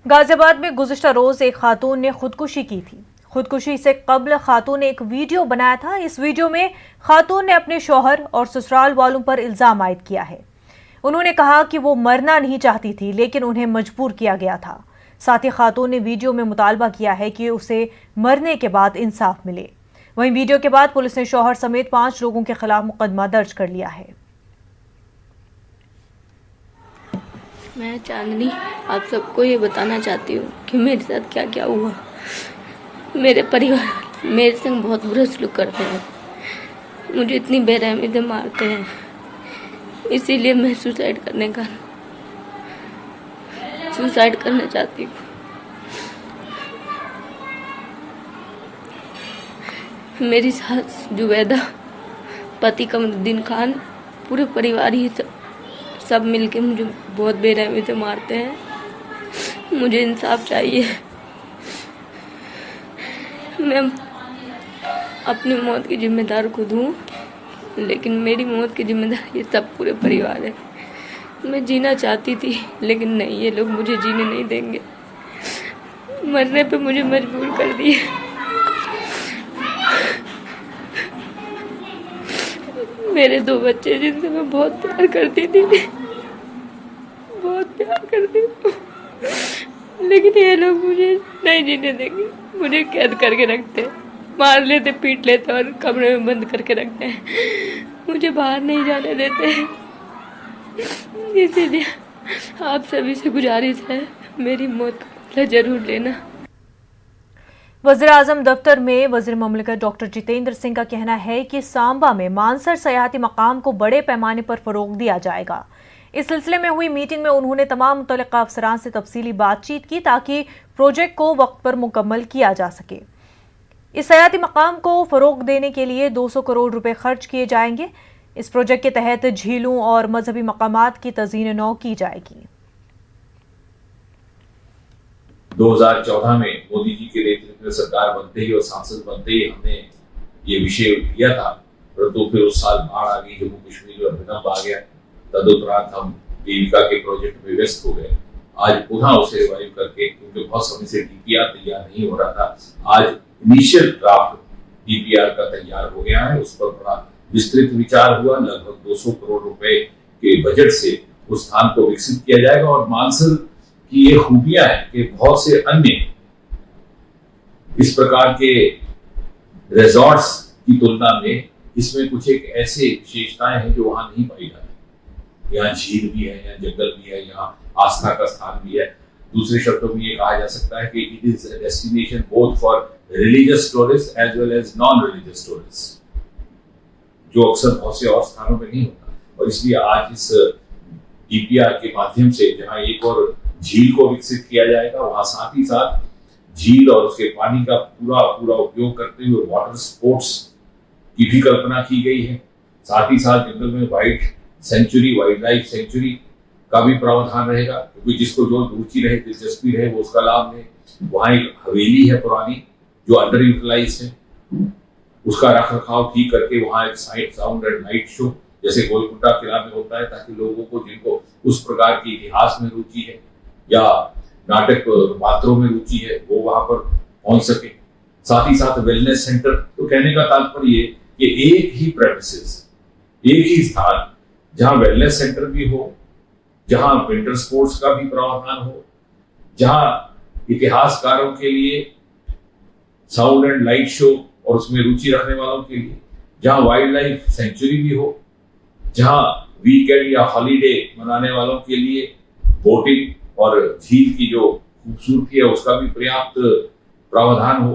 गाजियाबाद में गुज़िश्ता रोज एक खातून ने खुदकुशी की थी। खुदकुशी से कबल खातून ने एक वीडियो बनाया था। इस वीडियो में खातून ने अपने शौहर और ससुराल वालों पर इल्जाम आयद किया है। उन्होंने कहा कि वो मरना नहीं चाहती थी, लेकिन उन्हें मजबूर किया गया था। साथ ही खातून ने वीडियो में मुतालबा किया है कि उसे मरने के बाद इंसाफ मिले। वहीं वीडियो के बाद पुलिस ने शौहर समेत 5 लोगों के खिलाफ मुकदमा दर्ज कर लिया है। मैं चांदनी आप सबको ये बताना चाहती हूँ कि मेरे साथ क्या क्या हुआ। मेरे परिवार मेरे संग बहुत बुरा सलूक करते हैं, मुझे इतनी बेरहमी से मारते हैं, इसीलिए मैं सुसाइड करना चाहती हूँ। मेरी सास जुबैदा, पति कमरुद्दीन खान, पूरे परिवार ही सब मिलके मुझे बहुत बेरहमी से मारते हैं। मुझे इंसाफ चाहिए। मैं अपनी मौत की जिम्मेदार खुद हूँ, लेकिन मेरी मौत की जिम्मेदार ये सब पूरे परिवार है। मैं जीना चाहती थी, लेकिन नहीं, ये लोग मुझे जीने नहीं देंगे। मरने पे मुझे मजबूर कर दिए। मेरे 2 बच्चे जिनसे मैं बहुत प्यार करती थी, लेकिन ये लोग मुझे नहीं जीने देंगे। मुझे कैद करके रखते, मार लेते, पीट लेते और कमरे में बंद करके रखते हैं। मुझे बाहर नहीं जाने देते। इसीलिए आप सभी से गुजारिश है, मेरी मौत का बदला जरूर लेना। वज़ीर-ए-आज़म दफ्तर में वज़ीर ममलिकत डॉक्टर जितेंद्र सिंह का कहना है कि सांबा में मानसर सयाहती मकाम को बड़े पैमाने पर फ़रोग़ दिया जाएगा। इस सिलसिले में हुई मीटिंग में उन्होंने तमाम मुतल्लिक़ा अफसरान से तफसीली बातचीत की ताकि प्रोजेक्ट को वक्त पर मुकम्मल किया जा सके। इस सयाहती मकाम को फ़रोग़ देने के लिए 200 करोड़ रुपए खर्च किए जाएंगे। इस प्रोजेक्ट के तहत झीलों और मजहबी मकामात की तज़ीन नौ की जाएगी। 2014 में मोदी जी के नेतृत्व में सरकार बनते ही और सांसद बनते ही हमने ये विषय लिया था, परंतु फिर उस साल बाढ़ आ गई, जम्मू कश्मीर में भूकंप आ गया। तदुपरांत हम देविका के प्रोजेक्ट में व्यस्त हो गए। आज पुनः उसे रिवाइव करके, क्योंकि बहुत समय से डीपीआर तैयार नहीं हो रहा था, आज इनिशियल ड्राफ्ट डीपीआर का तैयार हो गया है। उस पर बड़ा विस्तृत विचार हुआ। लगभग 200 करोड़ रुपए के बजट से उस स्थान को विकसित किया जाएगा। और मानसर की ये खूबियां हैं कि बहुत से अन्य इस प्रकार के रिजॉर्ट्स की तुलना में इसमें कुछ एक ऐसे विशेषताएं हैं जो वहां नहीं पाई जाती। यहाँ झील भी है, यहाँ जंगल भी है, यहाँ आस्था का स्थान भी है। दूसरे शब्दों में ये कहा जा सकता है कि it is a destination both for religious tourist as well as non religious tourist, जो अक्सर बहुत से और स्थानों में नहीं होता। और इसलिए आज इस डीपीआर के माध्यम से जहाँ एक और झील को विकसित किया जाएगा, वहां साथ ही साथ झील और उसके पानी का पूरा उपयोग करते हुए वाटर स्पोर्ट्स की भी कल्पना की गई है। साथ ही साथ जंगल में वाइल्ड लाइफ सेंचुरी का भी प्रावधान रहेगा, क्योंकि जिसको जो रुचि रहे, दिलचस्पी रहे, वो उसका लाभ ले। वहाँ एक हवेली है पुरानी जो अंडर यूटिलाइज है, उसका रख रखाव ठीक करके वहाँ एक साउंड एंड लाइट शो जैसे गोलकुंडा किला में होता है, ताकि लोगों को जिनको उस प्रकार के इतिहास में रुचि है या नाटक पात्रों में रुचि है, वो वहां पर पहुंच सके। साथ ही साथ वेलनेस सेंटर, तो कहने का तात्पर्य कि एक ही प्रेमिसेस, एक ही स्थान जहां वेलनेस सेंटर भी हो, जहां विंटर स्पोर्ट्स का भी प्रावधान हो, जहां इतिहासकारों के लिए साउंड एंड लाइट शो और उसमें रुचि रखने वालों के लिए, जहां वाइल्ड लाइफ सेंचुरी भी हो, जहां वीकेंड या हॉलीडे मनाने वालों के लिए बोटिंग और झील की जो खूबसूरती है उसका भी पर्याप्त प्रावधान हो।